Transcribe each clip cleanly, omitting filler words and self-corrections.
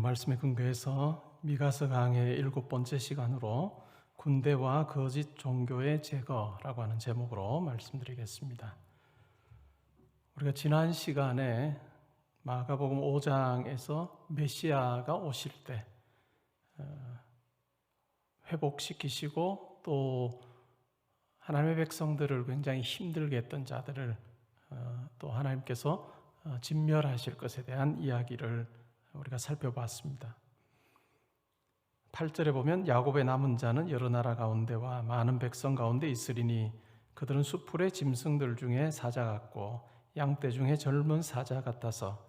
말씀에 근거해서 미가서 강의 7번째 시간으로 군대와 거짓 종교의 제거라고 하는 제목으로 말씀드리겠습니다. 우리가 지난 시간에 마가복음 5장에서 메시아가 오실 때 회복시키시고 또 하나님의 백성들을 굉장히 힘들게 했던 자들을 또 하나님께서 진멸하실 것에 대한 이야기를 우리가 살펴봤습니다. 8절에 보면 야곱의 남은 자는 여러 나라 가운데와 많은 백성 가운데 있으리니 그들은 수풀의 짐승들 중에 사자 같고 양떼 중에 젊은 사자 같아서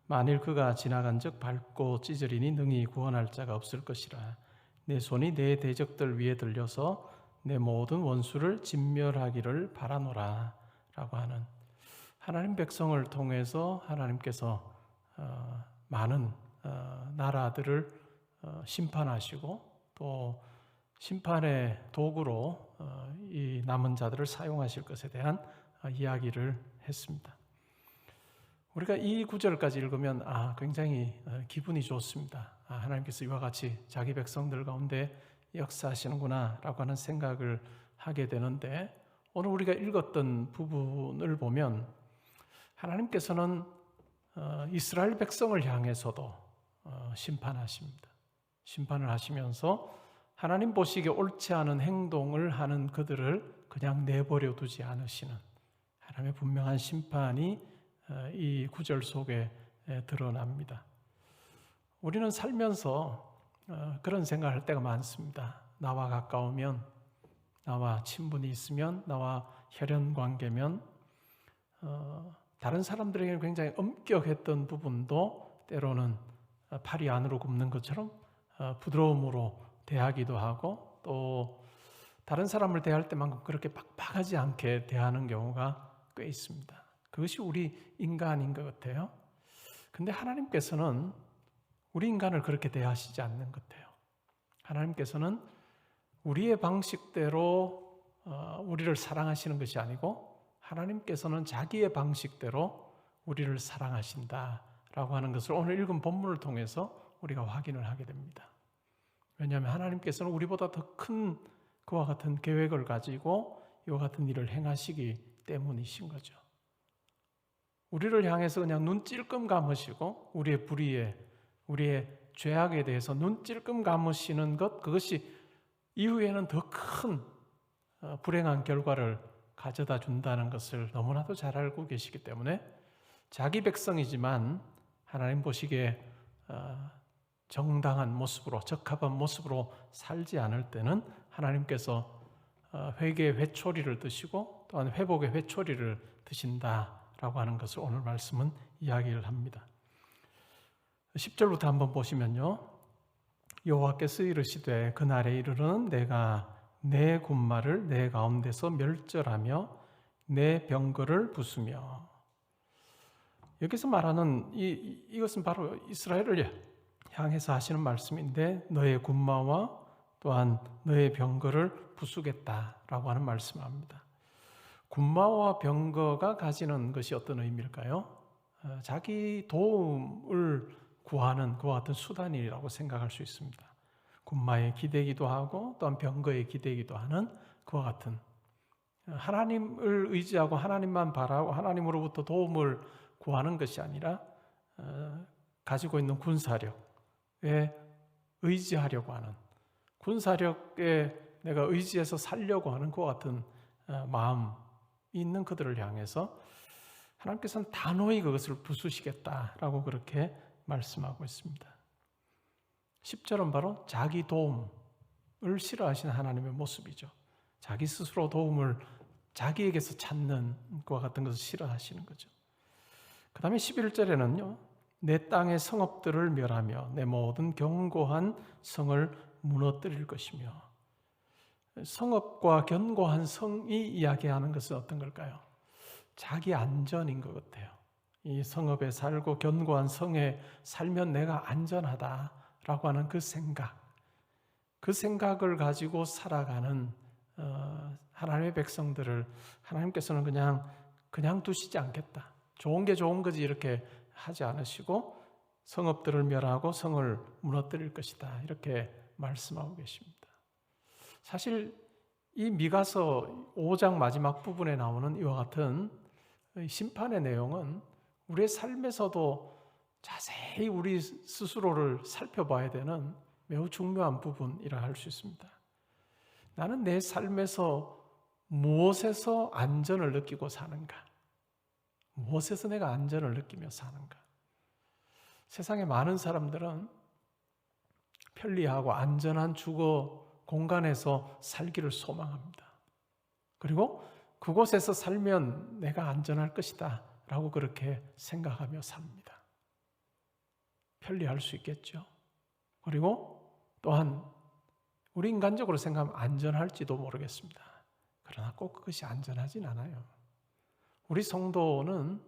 만일 그가 지나간 적 밟고 찢으리니 능히 구원할 자가 없을 것이라. 내 손이 내 대적들 위에 들려서 내 모든 원수를 진멸하기를 바라노라 라고 하는, 하나님 백성을 통해서 하나님께서 많은 나라들을 심판하시고 또 심판의 도구로 이 남은 자들을 사용하실 것에 대한 이야기를 했습니다. 우리가 이 구절까지 읽으면 굉장히 기분이 좋습니다. 하나님께서 이와 같이 자기 백성들 가운데 역사하시는구나 라고 하는 생각을 하게 되는데, 오늘 우리가 읽었던 부분을 보면 하나님께서는 이스라엘 백성을 향해서도 심판하십니다. 심판을 하시면서 하나님 보시기에 옳지 않은 행동을 하는 그들을 그냥 내버려 두지 않으시는 하나님의 분명한 심판이 이 구절 속에 드러납니다. 우리는 살면서 그런 생각을 할 때가 많습니다. 나와 가까우면, 나와 친분이 있으면, 나와 혈연관계면 다른 사람들에게는 굉장히 엄격했던 부분도 때로는 팔이 안으로 굽는 것처럼 부드러움으로 대하기도 하고, 또 다른 사람을 대할 때만큼 그렇게 빡빡하지 않게 대하는 경우가 꽤 있습니다. 그것이 우리 인간인 것 같아요. 근데 하나님께서는 우리 인간을 그렇게 대하시지 않는 것 같아요. 하나님께서는 우리의 방식대로 우리를 사랑하시는 것이 아니고, 하나님께서는 자기의 방식대로 우리를 사랑하신다라고 하는 것을 오늘 읽은 본문을 통해서 우리가 확인을 하게 됩니다. 왜냐하면 하나님께서는 우리보다 더 큰 그와 같은 계획을 가지고 이와 같은 일을 행하시기 때문이신 거죠. 우리를 향해서 그냥 눈 찔끔 감으시고 우리의 불의에, 우리의 죄악에 대해서 눈 찔끔 감으시는 것, 그것이 이후에는 더 큰 불행한 결과를 가져다 준다는 것을 너무나도 잘 알고 계시기 때문에 자기 백성이지만 하나님 보시기에 정당한 모습으로, 적합한 모습으로 살지 않을 때는 하나님께서 회개의 회초리를 드시고 또한 회복의 회초리를 드신다라고 하는 것을 오늘 말씀은 이야기를 합니다. 10절부터 한번 보시면요, 여호와께서 이르시되 그날에 이르러는 내가 내 군마를 내 가운데서 멸절하며 내 병거를 부수며. 여기서 말하는 이것은 바로 이스라엘을 향해서 하시는 말씀인데, 너의 군마와 또한 너의 병거를 부수겠다라고 하는 말씀을 합니다. 군마와 병거가 가지는 것이 어떤 의미일까요? 자기 도움을 구하는 그와 같은 수단이라고 생각할 수 있습니다. 군마에 기대기도 하고 또한 병거에 기대기도 하는 그와 같은, 하나님을 의지하고 하나님만 바라고 하나님으로부터 도움을 구하는 것이 아니라 가지고 있는 군사력에 의지하려고 하는, 군사력에 내가 의지해서 살려고 하는 그와 같은 마음이 있는 그들을 향해서 하나님께서는 단호히 그것을 부수시겠다라고 그렇게 말씀하고 있습니다. 10절은 바로 자기 도움을 싫어하시는 하나님의 모습이죠. 자기 스스로 도움을 자기에게서 찾는 것과 같은 것을 싫어하시는 거죠. 그 다음에 11절에는요, 내 땅의 성읍들을 멸하며 내 모든 견고한 성을 무너뜨릴 것이며. 성읍과 견고한 성이 이야기하는 것은 어떤 걸까요? 자기 안전인 것 같아요. 이 성읍에 살고 견고한 성에 살면 내가 안전하다라고 하는 그 생각을 가지고 살아가는 하나님의 백성들을 하나님께서는 그냥 두시지 않겠다. 좋은 게 좋은 거지 이렇게 하지 않으시고 성읍들을 멸하고 성을 무너뜨릴 것이다. 이렇게 말씀하고 계십니다. 사실 이 미가서 5장 마지막 부분에 나오는 이와 같은 심판의 내용은 우리의 삶에서도 자세히 우리 스스로를 살펴봐야 되는 매우 중요한 부분이라 할 수 있습니다. 나는 내 삶에서 무엇에서 안전을 느끼고 사는가? 무엇에서 내가 안전을 느끼며 사는가? 세상에 많은 사람들은 편리하고 안전한 주거 공간에서 살기를 소망합니다. 그리고 그곳에서 살면 내가 안전할 것이다 라고 그렇게 생각하며 삽니다. 편리할 수 있겠죠. 그리고 또한 우리 인간적으로 생각하면 안전할지도 모르겠습니다. 그러나 꼭 그것이 안전하진 않아요. 우리 성도는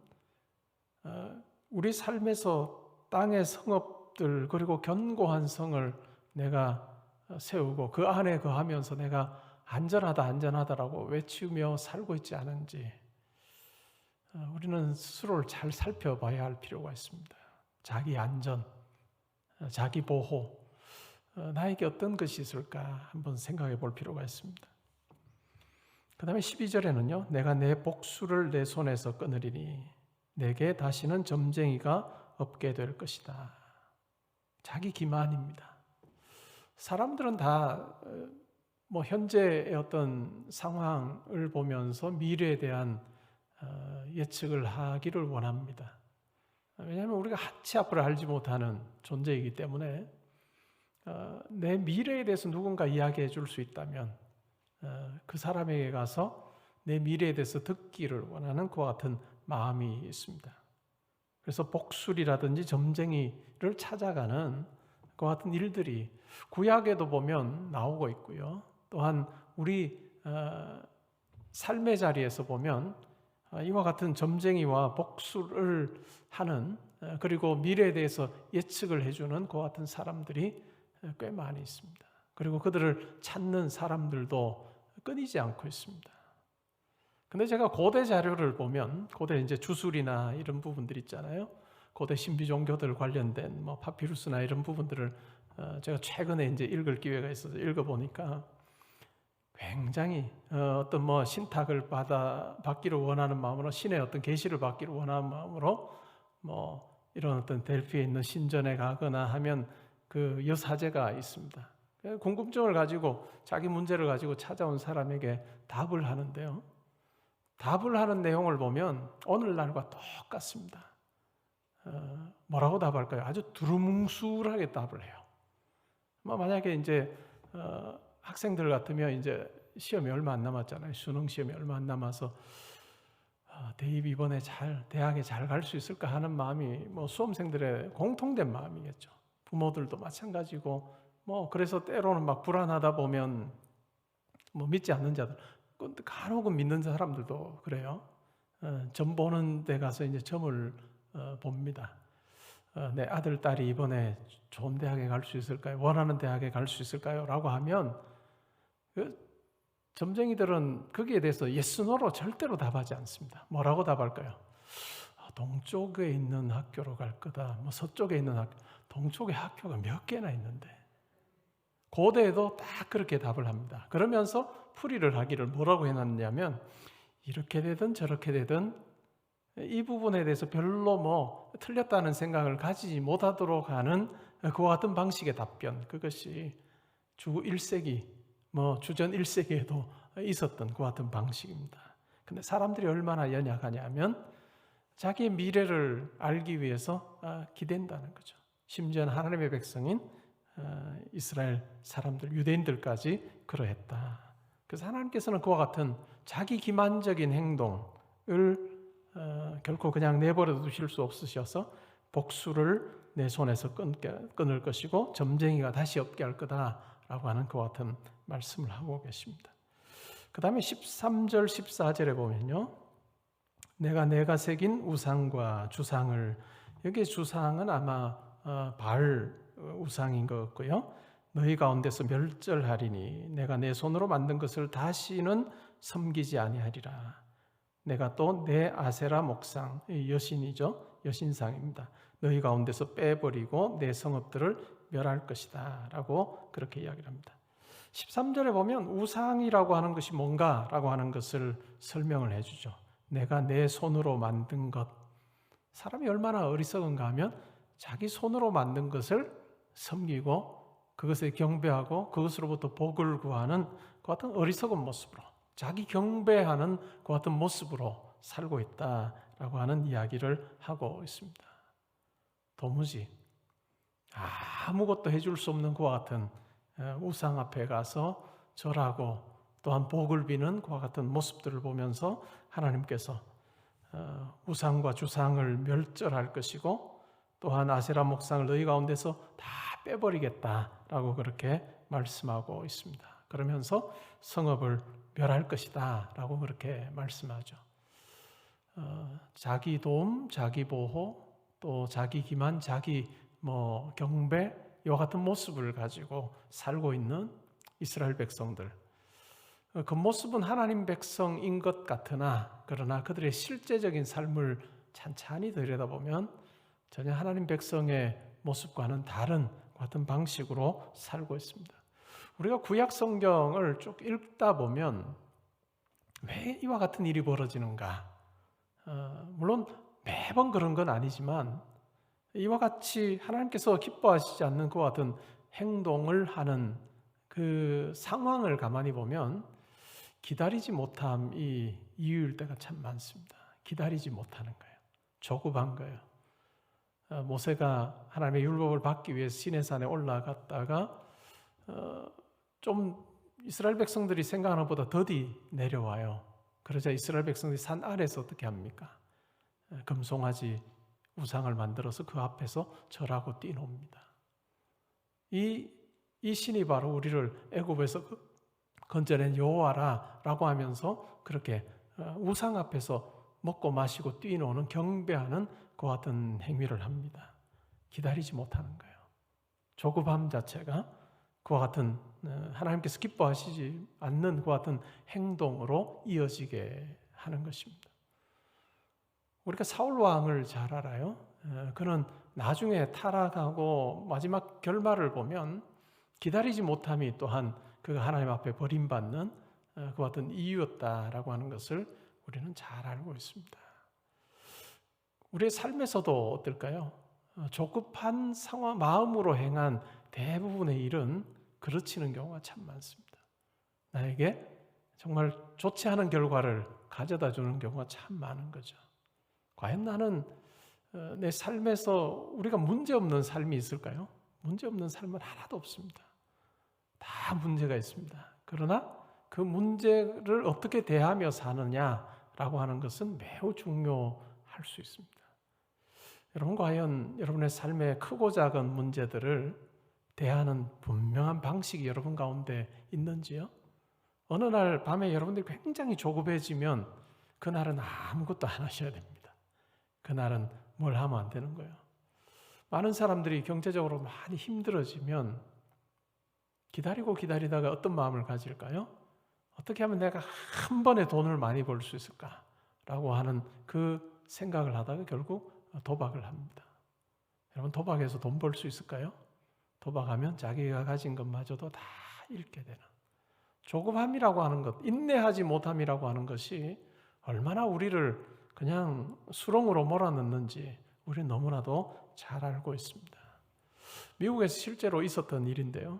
우리 삶에서 땅의 성읍들 그리고 견고한 성을 내가 세우고 그 안에 거하면서 내가 안전하다라고 외치며 살고 있지 않은지 우리는 스스로를 잘 살펴봐야 할 필요가 있습니다. 자기 안전, 자기 보호, 나에게 어떤 것이 있을까 한번 생각해 볼 필요가 있습니다. 그 다음에 12절에는요, 내가 내 복수를 내 손에서 끊으리니 내게 다시는 점쟁이가 없게 될 것이다. 자기 기만입니다. 사람들은 다 현재의 어떤 상황을 보면서 미래에 대한 예측을 하기를 원합니다. 왜냐하면 우리가 한치 앞을 알지 못하는 존재이기 때문에 내 미래에 대해서 누군가 이야기해 줄 수 있다면 그 사람에게 가서 내 미래에 대해서 듣기를 원하는 그와 같은 마음이 있습니다. 그래서 복술이라든지 점쟁이를 찾아가는 그와 같은 일들이 구약에도 보면 나오고 있고요. 또한 우리 삶의 자리에서 보면 이와 같은 점쟁이와 복술을 하는 그리고 미래에 대해서 예측을 해주는 그와 같은 사람들이 꽤 많이 있습니다. 그리고 그들을 찾는 사람들도 끊이지 않고 있습니다. 근데 제가 고대 자료를 보면 고대 이제 주술이나 이런 부분들 있잖아요. 고대 신비 종교들 관련된 파피루스나 이런 부분들을 제가 최근에 이제 읽을 기회가 있어서 읽어보니까 굉장히 어떤 신탁을 받기를 원하는 마음으로 신의 어떤 계시를 받기를 원하는 마음으로 이런 어떤 델피에 있는 신전에 가거나 하면 그 여사제가 있습니다. 궁금증을 가지고 자기 문제를 가지고 찾아온 사람에게 답을 하는데요. 답을 하는 내용을 보면 오늘날과 똑같습니다. 뭐라고 답할까요? 아주 두루뭉술하게 답을 해요. 만약에 이제 학생들 같으면 이제 시험이 얼마 안 남았잖아요. 수능 시험이 얼마 안 남아서 대입 이번에 대학에 잘 갈 수 있을까 하는 마음이 수험생들의 공통된 마음이겠죠. 부모들도 마찬가지고 그래서 때로는 막 불안하다 보면 믿지 않는 자들, 간혹은 믿는 사람들도 그래요. 점 보는 데 가서 이제 점을 봅니다. 내 아들, 딸이 이번에 좋은 대학에 갈 수 있을까요? 원하는 대학에 갈 수 있을까요? 라고 하면 그 점쟁이들은 거기에 대해서 yes, no로 절대로 답하지 않습니다. 뭐라고 답할까요? 동쪽에 있는 학교로 갈 거다. 서쪽에 있는 학교. 동쪽에 학교가 몇 개나 있는데. 고대에도 딱 그렇게 답을 합니다. 그러면서 풀이를 하기를 뭐라고 해놨냐면 이렇게 되든 저렇게 되든 이 부분에 대해서 별로 틀렸다는 생각을 가지지 못하도록 하는 그와 같은 방식의 답변, 그것이 주 1세기, 주전 1세기에도 있었던 그와 같은 방식입니다. 근데 사람들이 얼마나 연약하냐면 자기의 미래를 알기 위해서 기댄다는 거죠. 심지어 하나님의 백성인 이스라엘 사람들, 유대인들까지 그러했다. 그래서 하나님께서는 그와 같은 자기 기만적인 행동을 결코 그냥 내버려 두실 수 없으셔서 복수를 내 손에서 끊을 것이고 점쟁이가 다시 없게 할 거다라고 하는 그와 같은 말씀을 하고 계십니다. 그 다음에 13절 14절에 보면요, 내가 새긴 우상과 주상을, 여기 주상은 아마 바알 우상인 것 같고요, 너희 가운데서 멸절하리니 내가 내 손으로 만든 것을 다시는 섬기지 아니하리라. 내가 또 내 아세라 목상, 여신이죠, 여신상입니다. 너희 가운데서 빼버리고 내 성읍들을 멸할 것이다 라고 그렇게 이야기를 합니다. 13절에 보면 우상이라고 하는 것이 뭔가라고 하는 것을 설명을 해주죠. 내가 내 손으로 만든 것. 사람이 얼마나 어리석은가 하면 자기 손으로 만든 것을 섬기고 그것에 경배하고 그것으로부터 복을 구하는 그 같은 어리석은 모습으로, 자기 경배하는 그 같은 모습으로 살고 있다라고 하는 이야기를 하고 있습니다. 도무지 아무것도 해줄 수 없는 그와 같은 우상 앞에 가서 절하고 또한 복을 비는 그와 같은 모습들을 보면서 하나님께서 우상과 주상을 멸절할 것이고 또한 아세라 목상을 너희 가운데서 다 빼버리겠다라고 그렇게 말씀하고 있습니다. 그러면서 성읍을 멸할 것이다 라고 그렇게 말씀하죠. 자기 도움, 자기 보호, 또 자기 기만, 자기 경배, 이와 같은 모습을 가지고 살고 있는 이스라엘 백성들. 그 모습은 하나님 백성인 것 같으나 그러나 그들의 실제적인 삶을 찬찬히 들여다보면 전혀 하나님 백성의 모습과는 다른 같은 방식으로 살고 있습니다. 우리가 구약 성경을 쭉 읽다 보면 왜 이와 같은 일이 벌어지는가? 물론 매번 그런 건 아니지만 이와 같이 하나님께서 기뻐하시지 않는 그와 같은 행동을 하는 그 상황을 가만히 보면 기다리지 못함이 이유일 때가 참 많습니다. 기다리지 못하는 거예요. 조급한 거예요. 모세가 하나님의 율법을 받기 위해서 시내산에 올라갔다가 좀 이스라엘 백성들이 생각하는 것보다 더디 내려와요. 그러자 이스라엘 백성들이 산 아래에서 어떻게 합니까? 금송아지 우상을 만들어서 그 앞에서 절하고 뛰놉니다. 이 신이 바로 우리를 애굽에서 건져낸 여호와라라고 하면서 그렇게 우상 앞에서 먹고 마시고 뛰노는 경배하는 그 같은 행위를 합니다. 기다리지 못하는 거예요. 조급함 자체가 그와 같은 하나님께서 기뻐하시지 않는 그 같은 행동으로 이어지게 하는 것입니다. 우리가 사울 왕을 잘 알아요. 그는 나중에 타락하고 마지막 결말을 보면 기다리지 못함이 또한 그가 하나님 앞에 버림받는 그 같은 이유였다라고 하는 것을 우리는 잘 알고 있습니다. 우리의 삶에서도 어떨까요? 조급한 상황, 마음으로 행한 대부분의 일은 그르치는 경우가 참 많습니다. 나에게 정말 좋지 않은 결과를 가져다 주는 경우가 참 많은 거죠. 과연 나는 내 삶에서 우리가 문제없는 삶이 있을까요? 문제없는 삶은 하나도 없습니다. 다 문제가 있습니다. 그러나 그 문제를 어떻게 대하며 사느냐라고 하는 것은 매우 중요할 수 있습니다. 여러분, 과연 여러분의 삶의 크고 작은 문제들을 대하는 분명한 방식이 여러분 가운데 있는지요? 어느 날 밤에 여러분들이 굉장히 조급해지면 그날은 아무것도 안 하셔야 됩니다. 그날은 뭘 하면 안 되는 거예요. 많은 사람들이 경제적으로 많이 힘들어지면 기다리고 기다리다가 어떤 마음을 가질까요? 어떻게 하면 내가 한 번에 돈을 많이 벌 수 있을까라고 하는 그 생각을 하다가 결국 도박을 합니다. 여러분, 도박해서 돈 벌 수 있을까요? 도박하면 자기가 가진 것마저도 다 잃게 되는 조급함이라고 하는 것, 인내하지 못함이라고 하는 것이 얼마나 우리를 그냥 수렁으로 몰아넣는지 우리는 너무나도 잘 알고 있습니다. 미국에서 실제로 있었던 일인데요.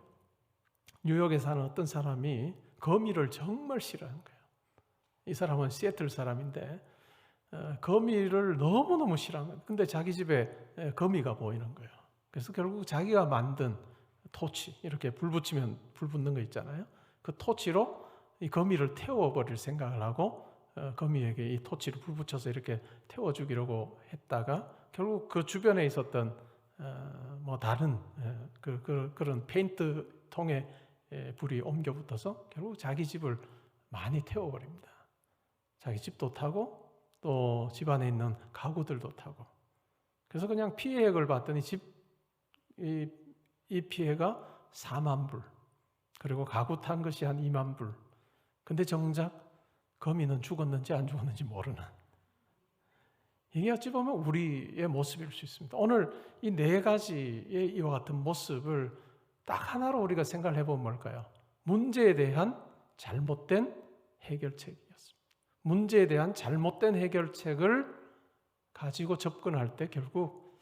뉴욕에 사는 어떤 사람이 거미를 정말 싫어하는 거예요. 이 사람은 시애틀 사람인데 거미를 너무너무 싫어하는 거예요. 근데 자기 집에 거미가 보이는 거예요. 그래서 결국 자기가 만든 토치, 이렇게 불 붙이면 불 붙는 거 있잖아요. 그 토치로 이 거미를 태워버릴 생각을 하고 거미에게 이 토치를 불 붙여서 이렇게 태워주기라고 했다가 결국 그 주변에 있었던 다른 그런 페인트 통에 불이 옮겨 붙어서 결국 자기 집을 많이 태워버립니다. 자기 집도 타고 또 집안에 있는 가구들도 타고. 그래서 그냥 피해액을 봤더니 이 피해가 4만 불, 그리고 가구 탄 것이 한 2만 불. 근데 정작 거미는 죽었는지 안 죽었는지 모르는. 이게 어찌 보면 우리의 모습일 수 있습니다. 오늘 이 네 가지의 이와 같은 모습을 딱 하나로 우리가 생각을 해보면 뭘까요? 문제에 대한 잘못된 해결책이었습니다. 문제에 대한 잘못된 해결책을 가지고 접근할 때 결국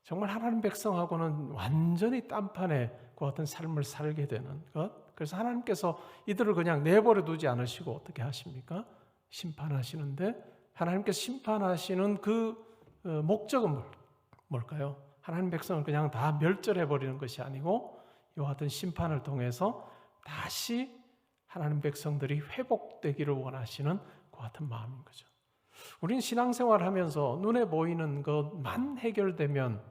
정말 하나님 백성하고는 완전히 딴판에 그 같은 삶을 살게 되는 것. 그래서 하나님께서 이들을 그냥 내버려 두지 않으시고 어떻게 하십니까? 심판하시는데, 하나님께서 심판하시는 그 목적은 뭘까요? 하나님 백성을 그냥 다 멸절해 버리는 것이 아니고 이와 같은 심판을 통해서 다시 하나님 백성들이 회복되기를 원하시는 그 같은 마음인 거죠. 우리는 신앙생활을 하면서 눈에 보이는 것만 해결되면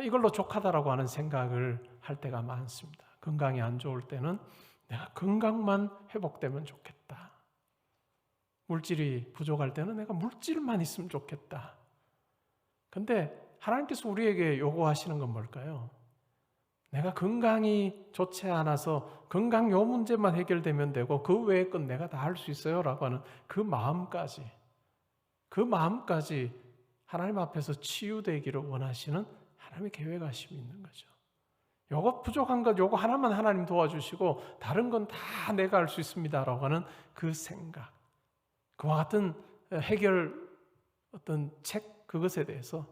이걸로 족하다라고 하는 생각을 할 때가 많습니다. 건강이 안 좋을 때는 내가 건강만 회복되면 좋겠다. 물질이 부족할 때는 내가 물질만 있으면 좋겠다. 근데 하나님께서 우리에게 요구하시는 건 뭘까요? 내가 건강이 좋지 않아서 건강 요 문제만 해결되면 되고 그 외의 건 내가 다 할 수 있어요 라고 하는 그 마음까지 하나님 앞에서 치유되기를 원하시는 하나님의 계획하심이 있는 거죠. 요거 부족한 것 요거 하나만 하나님 도와주시고 다른 건 다 내가 할 수 있습니다라고 하는 그 생각, 그와 같은 해결 어떤 책 그것에 대해서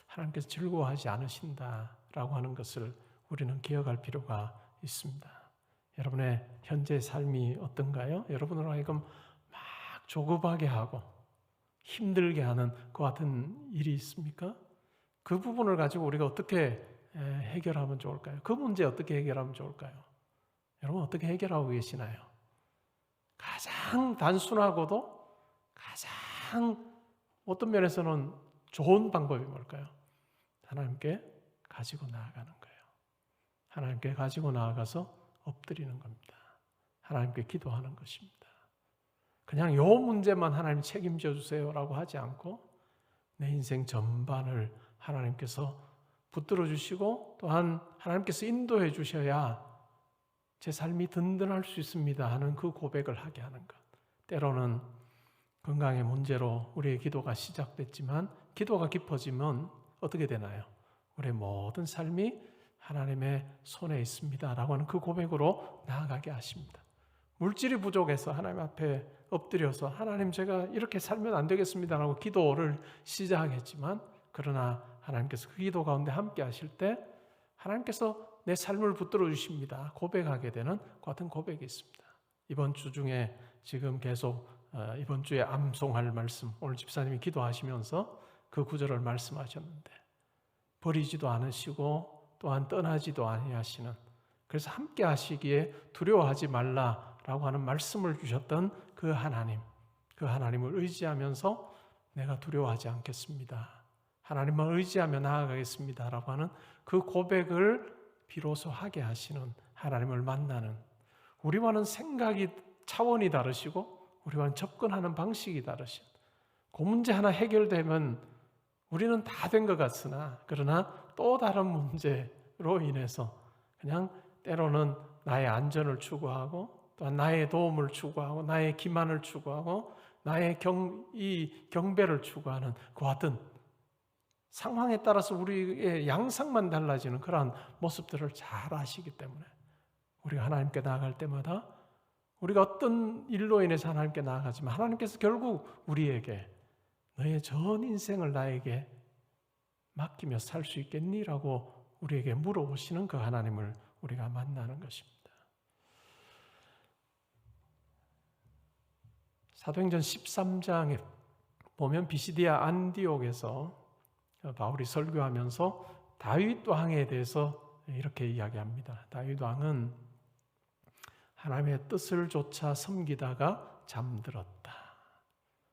하나님께서 즐거워하지 않으신다라고 하는 것을 우리는 기억할 필요가 있습니다. 여러분의 현재 삶이 어떤가요? 여러분으로 하여금 막 조급하게 하고 힘들게 하는 그 같은 일이 있습니까? 그 부분을 가지고 우리가 어떻게 해결하면 좋을까요? 그 문제 어떻게 해결하면 좋을까요? 여러분 어떻게 해결하고 계시나요? 가장 단순하고도 가장 어떤 면에서는 좋은 방법이 뭘까요? 하나님께 가지고 나아가는 거예요. 하나님께 가지고 나아가서 엎드리는 겁니다. 하나님께 기도하는 것입니다. 그냥 요 문제만 하나님 책임져 주세요라고 하지 않고 내 인생 전반을 하나님께서 붙들어 주시고 또한 하나님께서 인도해 주셔야 제 삶이 든든할 수 있습니다 하는 그 고백을 하게 하는 것. 때로는 건강의 문제로 우리의 기도가 시작됐지만 기도가 깊어지면 어떻게 되나요? 우리의 모든 삶이 하나님의 손에 있습니다라고 하는 그 고백으로 나아가게 하십니다. 물질이 부족해서 하나님 앞에 엎드려서 하나님 제가 이렇게 살면 안 되겠습니다라고 기도를 시작했지만 그러나 하나님께서 그 기도 가운데 함께 하실 때 하나님께서 내 삶을 붙들어 주십니다. 고백하게 되는 같은 고백이 있습니다. 이번 주 중에 지금 계속 이번 주에 암송할 말씀, 오늘 집사님이 기도하시면서 그 구절을 말씀하셨는데 버리지도 않으시고 또한 떠나지도 아니하시는, 그래서 함께 하시기에 두려워하지 말라라고 하는 말씀을 주셨던 그 하나님을 의지하면서 내가 두려워하지 않겠습니다. 하나님만 의지하며 나아가겠습니다라고 하는 그 고백을 비로소 하게 하시는 하나님을 만나는, 우리와는 생각이 차원이 다르시고 우리와는 접근하는 방식이 다르신, 그 문제 하나 해결되면 우리는 다 된 것 같으나 그러나 또 다른 문제로 인해서 그냥 때로는 나의 안전을 추구하고 또한 나의 도움을 추구하고 나의 기만을 추구하고 나의 경배를 추구하는 그 같은 상황에 따라서 우리의 양상만 달라지는 그러한 모습들을 잘 아시기 때문에 우리가 하나님께 나아갈 때마다 우리가 어떤 일로 인해서 하나님께 나아가지만 하나님께서 결국 우리에게 너의 전 인생을 나에게 맡기며 살 수 있겠니? 라고 우리에게 물어보시는 그 하나님을 우리가 만나는 것입니다. 사도행전 13장에 보면 비시디아 안디옥에서 바울이 설교하면서 다윗 왕에 대해서 이렇게 이야기합니다. 다윗 왕은 하나님의 뜻을 조차 섬기다가 잠들었다.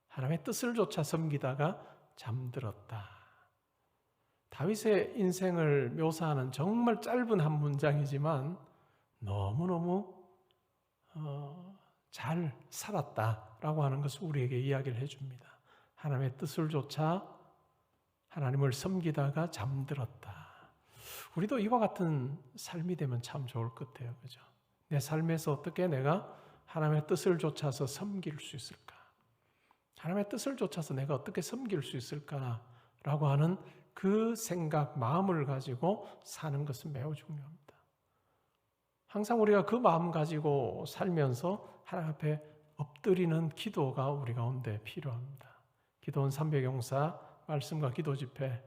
하나님의 뜻을 조차 섬기다가 잠들었다. 다윗의 인생을 묘사하는 정말 짧은 한 문장이지만 너무너무 잘 살았다라고 하는 것을 우리에게 이야기를 해줍니다. 하나님의 뜻을 조차 하나님을 섬기다가 잠들었다. 우리도 이와 같은 삶이 되면 참 좋을 것 같아요. 그죠? 내 삶에서 어떻게 내가 하나님의 뜻을 좇아서 섬길 수 있을까? 하나님의 뜻을 쫓아서 내가 어떻게 섬길 수 있을까라고 하는 그 생각, 마음을 가지고 사는 것은 매우 중요합니다. 항상 우리가 그 마음 가지고 살면서 하나님 앞에 엎드리는 기도가 우리 가운데 필요합니다. 기도원 300용사 말씀과 기도 집회,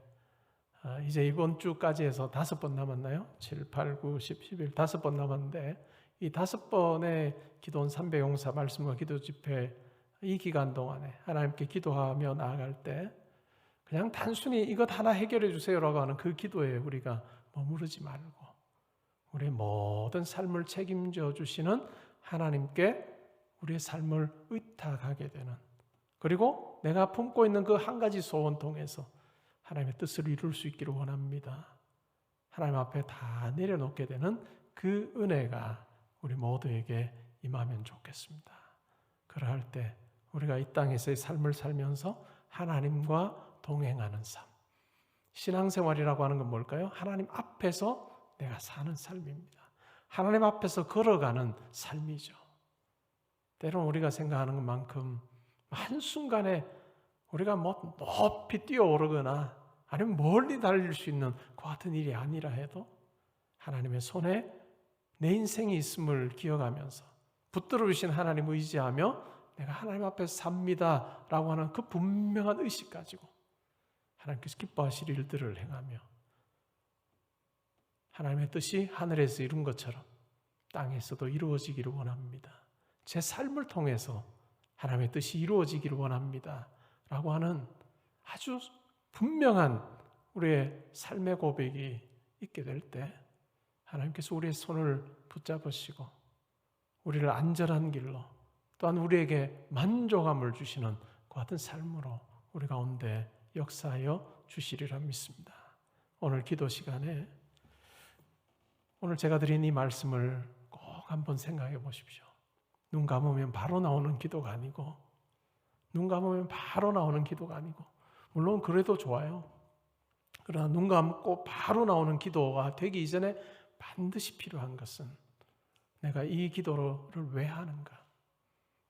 이제 이번 주까지 해서 5번 남았나요? 7, 8, 9, 10, 11 5번 남았는데 이 5번의 기도원 300용사 말씀과 기도 집회 이 기간 동안에 하나님께 기도하며 나아갈 때 그냥 단순히 이것 하나 해결해 주세요라고 하는 그 기도에 우리가 머무르지 말고 우리의 모든 삶을 책임져 주시는 하나님께 우리의 삶을 의탁하게 되는, 그리고 내가 품고 있는 그 한 가지 소원 통해서 하나님의 뜻을 이룰 수 있기를 원합니다. 하나님 앞에 다 내려놓게 되는 그 은혜가 우리 모두에게 임하면 좋겠습니다. 그러할 때 우리가 이 땅에서의 삶을 살면서 하나님과 동행하는 삶, 신앙생활이라고 하는 건 뭘까요? 하나님 앞에서 내가 사는 삶입니다. 하나님 앞에서 걸어가는 삶이죠. 때로는 우리가 생각하는 것만큼 한순간에 우리가 뭐 높이 뛰어오르거나 아니면 멀리 달릴 수 있는 그 같은 일이 아니라 해도 하나님의 손에 내 인생이 있음을 기억하면서 붙들어주신 하나님을 의지하며 내가 하나님 앞에서 삽니다 라고 하는 그 분명한 의식 가지고 하나님께서 기뻐하실 일들을 행하며 하나님의 뜻이 하늘에서 이룬 것처럼 땅에서도 이루어지기를 원합니다. 제 삶을 통해서 하나님의 뜻이 이루어지기를 원합니다 라고 하는 아주 분명한 우리의 삶의 고백이 있게 될 때 하나님께서 우리의 손을 붙잡으시고 우리를 안전한 길로 또한 우리에게 만족함을 주시는 그 같은 삶으로 우리 가운데 역사하여 주시리라 믿습니다. 오늘 기도 시간에 오늘 제가 드린 이 말씀을 꼭 한번 생각해 보십시오. 눈 감으면 바로 나오는 기도가 아니고 눈 감으면 바로 나오는 기도가 아니고 물론 그래도 좋아요. 그러나 눈 감고 바로 나오는 기도가 되기 이전에 반드시 필요한 것은 내가 이 기도를 왜 하는가?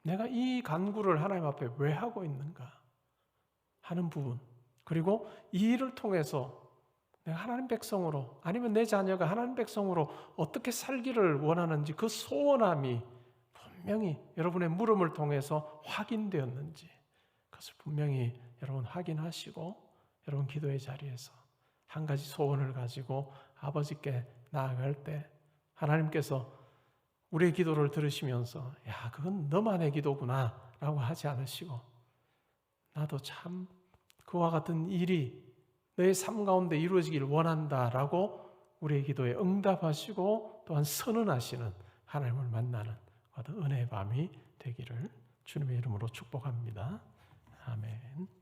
내가 이 간구를 하나님 앞에 왜 하고 있는가? 하는 부분, 그리고 이 일을 통해서 내가 하나님 백성으로 아니면 내 자녀가 하나님 백성으로 어떻게 살기를 원하는지 그 소원함이 분명히 여러분의 물음을 통해서 확인되었는지 그것을 분명히 여러분 확인하시고 여러분 기도의 자리에서 한 가지 소원을 가지고 아버지께 나아갈 때 하나님께서 우리의 기도를 들으시면서 야 그건 너만의 기도구나 라고 하지 않으시고 나도 참 그와 같은 일이 너의 삶 가운데 이루어지기를 원한다라고 우리의 기도에 응답하시고 또한 선언하시는 하나님을 만나는 은혜의 밤이 되기를 주님의 이름으로 축복합니다. 아멘.